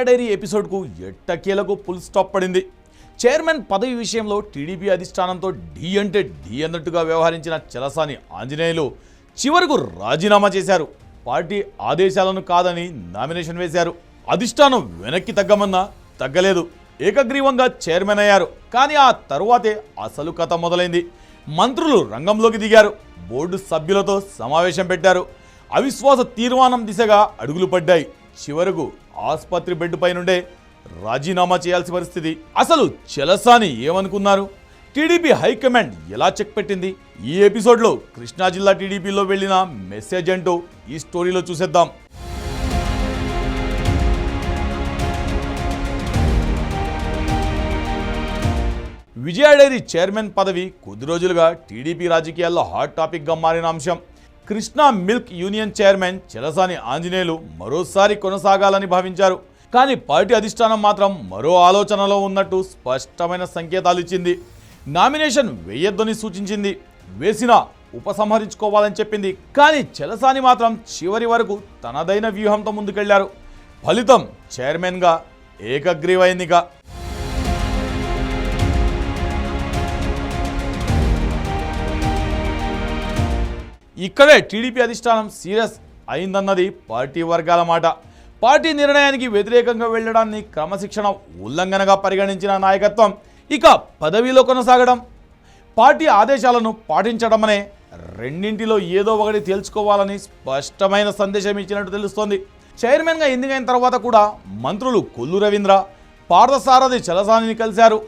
Dairy ఎపిసోడ్కు ఎట్టకేలకు full stop పడింది. Chairman పదవి విషయంలో టీడీపీ అధిష్టానంతో ఢీ అంటే ఢీ అన్నట్టుగా వ్యవహరించిన చలసాని ఆంజనేయులు చివరకు రాజీనామా చేశారు. పార్టీ ఆదేశాలను కాదని నామినేషన్ వేశారు. అధిష్టానం వెనక్కి తగ్గమన్నా తగ్గలేదు. ఏకగ్రీవంగా చైర్మన్ అయ్యారు. కానీ ఆ తరువాతే అసలు కథ మొదలైంది. మంత్రులు రంగంలోకి దిగారు. బోర్డు సభ్యులతో సమావేశం పెట్టారు. అవిశ్వాస తీర్మానం దిశగా అడుగులు పడ్డాయి. చివరకు ఆసుపత్రి బెడ్ పై నుండే రాజీనామా చేయాల్సిన పరిస్థితి. అసలు చలసాని ఏమనుకున్నారు? టీడీపీ హైకమాండ్ ఎలా చెక్ పెట్టింది? ఈ ఎపిసోడ్లో కృష్ణా జిల్లా టీడీపీలో వెళ్ళిన మెసేజ్ అంటూ ఈ స్టోరీలో చూసేద్దాం. విజయ డైరీ చైర్మన్ పదవి కొద్ది రోజులుగా టీడీపీ రాజకీయాల్లో హాట్ టాపిక్గా మారిన అంశం. Krishna milk union chairman Chalasani Anjaneyulu మరోసారి కొనసాగాలని భావించారు. కానీ పార్టీ అధిష్టానం మాత్రం మరో ఆలోచనలో ఉన్నట్టు స్పష్టమైన సంకేతాలు ఇచ్చింది. నామినేషన్ వేయొద్దని సూచించింది. వేసినా ఉపసంహరించుకోవాలని చెప్పింది. కానీ చలసాని మాత్రం చివరి వరకు తనదైన వ్యూహంతో ముందుకెళ్లారు. ఫలితం చైర్మన్గా ఏకగ్రీవైందిగా. ఇక్కడే టీడీపీ అధిష్టానం సీరియస్ అయిందన్నది పార్టీ వర్గాల మాట. పార్టీ నిర్ణయానికి వ్యతిరేకంగా వెళ్లడాన్ని క్రమశిక్షణ ఉల్లంఘనగా పరిగణించిన నాయకత్వం ఇక పదవిలో కొనసాగడం, పార్టీ ఆదేశాలను పాటించడమనే రెండింటిలో ఏదో ఒకటి తేల్చుకోవాలని స్పష్టమైన సందేశం ఇచ్చినట్టు తెలుస్తోంది. చైర్మన్గా ఎన్నికైన తర్వాత కూడా మంత్రులు కొల్లు రవీంద్ర, పార్థసారథి చలసానిని కలిశారు.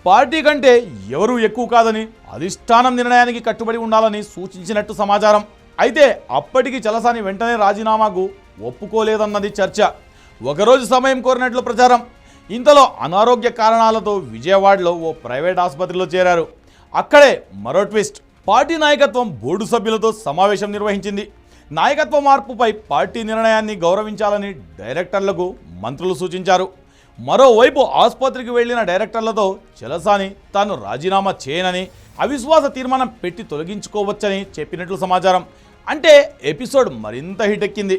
పార్టీ కంటే ఎవరూ ఎక్కువ కాదని, అధిష్టానం నిర్ణయానికి కట్టుబడి ఉండాలని సూచించినట్టు సమాచారం. అయితే అప్పటికి చలసాని వెంటనే రాజీనామాకు ఒప్పుకోలేదన్నది చర్చ. ఒకరోజు సమయం కోరినట్లు ప్రచారం. ఇంతలో అనారోగ్య కారణాలతో విజయవాడలో ఓ ప్రైవేట్ ఆసుపత్రిలో చేరారు. అక్కడే మరో ట్విస్ట్. పార్టీ నాయకత్వం బోర్డు సభ్యులతో సమావేశం నిర్వహించింది. నాయకత్వ మార్పుపై పార్టీ నిర్ణయాన్ని గౌరవించాలని డైరెక్టర్లకు మంత్రులు సూచించారు. మరోవైపు ఆసుపత్రికి వెళ్లిన డైరెక్టర్లతో చలసాని తాను రాజీనామా చేయనని, అవిశ్వాస తీర్మానం పెట్టి తొలగించుకోవచ్చని చెప్పినట్లు సమాచారం. అంటే ఎపిసోడ్ మరింత హిట్ ఎక్కింది.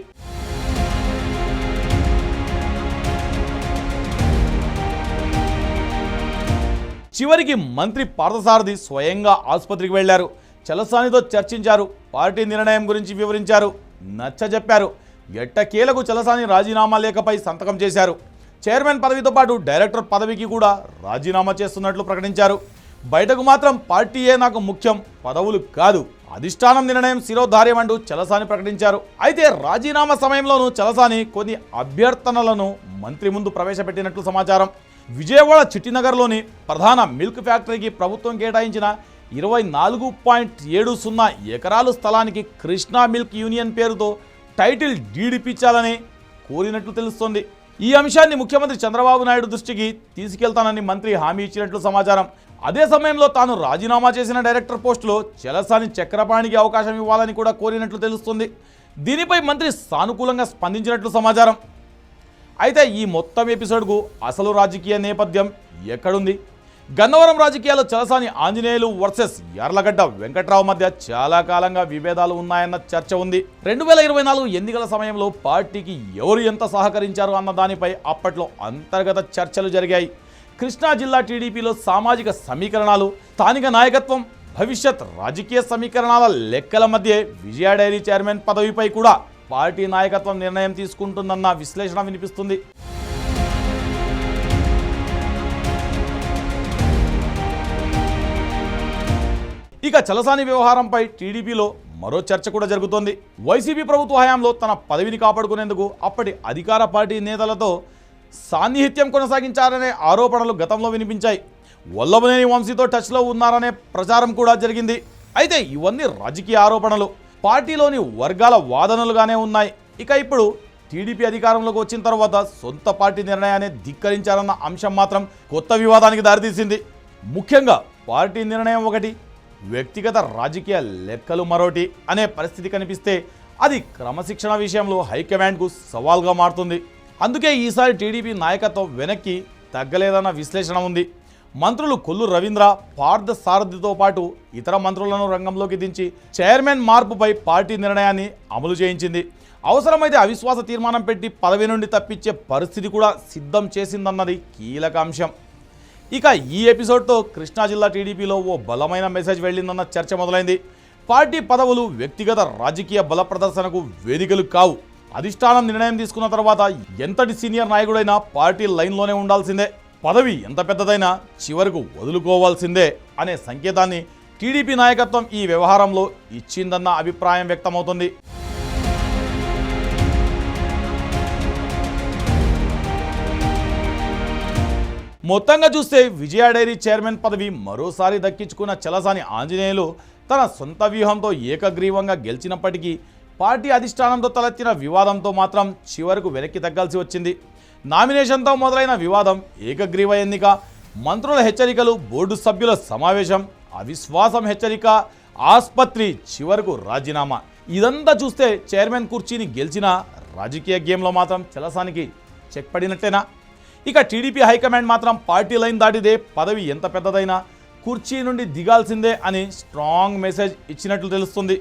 చివరికి మంత్రి పార్థసారథి స్వయంగా ఆసుపత్రికి వెళ్లారు. చలసానితో చర్చించారు. పార్టీ నిర్ణయం గురించి వివరించారు. నచ్చజెప్పారు. ఎట్టకేలకు చలసాని రాజీనామా లేఖపై సంతకం చేశారు. చైర్మన్ పదవితో పాటు డైరెక్టర్ పదవికి కూడా రాజీనామా చేస్తున్నట్లు ప్రకటించారు. బయటకు మాత్రం పార్టీయే నాకు ముఖ్యం, పదవులు కాదు, అధిష్టానం నిర్ణయం శిరోధార్యం అంటూ చలసాని ప్రకటించారు. అయితే రాజీనామా సమయంలోనూ చలసాని కొన్ని అభ్యర్థనలను మంత్రి ముందు ప్రవేశపెట్టినట్లు సమాచారం. విజయవాడ చిట్టినగర్లోని ప్రధాన మిల్క్ ఫ్యాక్టరీకి ప్రభుత్వం కేటాయించిన 24.70 ఎకరాలు స్థలానికి కృష్ణా మిల్క్ యూనియన్ పేరుతో టైటిల్ డీడ్ ఇప్పించాలని కోరినట్లు తెలుస్తోంది. ఈ అంశాన్ని ముఖ్యమంత్రి చంద్రబాబు నాయుడు దృష్టికి తీసుకెళ్తానని మంత్రి హామీ ఇచ్చినట్లు సమాచారం. అదే సమయంలో తాను రాజీనామా చేసిన డైరెక్టర్ పోస్టులో చలసాని చక్రపాణికి అవకాశం ఇవ్వాలని కూడా కోరినట్లు తెలుస్తుంది. దీనిపై మంత్రి సానుకూలంగా స్పందించినట్లు సమాచారం. అయితే ఈ మొత్తం ఎపిసోడ్కు అసలు రాజకీయ నేపథ్యం ఎక్కడుంది? గన్నవరం రాజకీయాల్లో చలసాని ఆంజనేయులు వర్సెస్ యార్లగడ్డ వెంకట్రావు మధ్య చాలా కాలంగా విభేదాలు ఉన్నాయన్న చర్చ ఉంది. 2024 ఎన్నికల సమయంలో పార్టీకి ఎవరు ఎంత సహకరించారు అన్న దానిపై అప్పట్లో అంతర్గత చర్చలు జరిగాయి. కృష్ణా జిల్లా టీడీపీలో సామాజిక సమీకరణాలు, స్థానిక నాయకత్వం, భవిష్యత్ రాజకీయ సమీకరణాల లెక్కల మధ్య విజయ డైరీ చైర్మన్ పదవిపై కూడా పార్టీ నాయకత్వం నిర్ణయం తీసుకుంటుందన్న విశ్లేషణ వినిపిస్తుంది. ఇక చలసాని వ్యవహారంపై టీడీపీలో మరో చర్చ కూడా జరుగుతోంది. వైసీపీ ప్రభుత్వ హయాంలో తన పదవిని కాపాడుకునేందుకు అప్పటి అధికార పార్టీ నేతలతో సాన్నిహిత్యం కొనసాగించారనే ఆరోపణలు గతంలో వినిపించాయి. వల్లభనేని వంశీతో టచ్లో ఉన్నారనే ప్రచారం కూడా జరిగింది. అయితే ఇవన్నీ రాజకీయ ఆరోపణలు, పార్టీలోని వర్గాల వాదనలుగానే ఉన్నాయి. ఇక ఇప్పుడు టీడీపీ అధికారంలోకి వచ్చిన తర్వాత సొంత పార్టీ నిర్ణయాన్ని ధిక్కరించారన్న అంశం మాత్రం కొత్త వివాదానికి దారితీసింది. ముఖ్యంగా పార్టీ నిర్ణయం ఒకటి, వ్యక్తిగత రాజకీయ లెక్కలు మరోటి అనే పరిస్థితి కనిపిస్తే అది క్రమశిక్షణ విషయంలో హైకమాండ్కు సవాల్గా మారుతుంది. అందుకే ఈసారి టీడీపీ నాయకత్వం వెనక్కి తగ్గలేదన్న విశ్లేషణ ఉంది. మంత్రులు కొల్లు రవీంద్ర, పార్థ సారథితో పాటు ఇతర మంత్రులను రంగంలోకి దించి చైర్మన్ మార్పుపై పార్టీ నిర్ణయాన్ని అమలు చేయించింది. అవసరమైతే అవిశ్వాస తీర్మానం పెట్టి పదవి నుండి తప్పించే పరిస్థితి కూడా సిద్ధం చేసిందన్నది కీలక అంశం. ఇక ఈ ఎపిసోడ్తో కృష్ణా జిల్లా టీడీపీలో ఓ బలమైన మెసేజ్ వెళ్ళిందన్న చర్చ మొదలైంది. పార్టీ పదవులు వ్యక్తిగత రాజకీయ బల ప్రదర్శనకు వేదికలు కావు. అధిష్టానం నిర్ణయం తీసుకున్న తర్వాత ఎంతటి సీనియర్ నాయకుడైనా పార్టీ లైన్లోనే ఉండాల్సిందే, పదవి ఎంత పెద్దదైనా చివరకు వదులుకోవాల్సిందే అనే సంకేతాన్ని టీడీపీ నాయకత్వం ఈ వ్యవహారంలో ఇచ్చిందన్న అభిప్రాయం వ్యక్తమవుతుంది. మొత్తంగా చూస్తే విజయ డైరీ చైర్మన్ పదవి మరోసారి దక్కించుకున్న చలసాని ఆంజనేయులు తన సొంత వ్యూహంతో ఏకగ్రీవంగా గెలిచినప్పటికీ పార్టీ అధిష్టానంతో తలెత్తిన వివాదంతో మాత్రం చివరకు వెనక్కి తగ్గాల్సి వచ్చింది. నామినేషన్తో మొదలైన వివాదం, ఏకగ్రీవ ఎన్నిక, మంత్రుల హెచ్చరికలు, బోర్డు సభ్యుల సమావేశం, అవిశ్వాసం హెచ్చరిక, ఆస్పత్రి, చివరకు రాజీనామా. ఇదంతా చూస్తే చైర్మన్ కుర్చీని గెలిచిన రాజకీయ గేమ్లో మాత్రం చలసానికి చెక్ పడినట్టేనా? ఇక టీడీపీ హైకమాండ్ మాత్రం పార్టీ లైన్ దాటిదే పదవి ఎంత పెద్దదైనా కుర్చీ నుండి దిగాల్సిందే అని స్ట్రాంగ్ మెసేజ్ ఇచ్చినట్లు తెలుస్తుంది.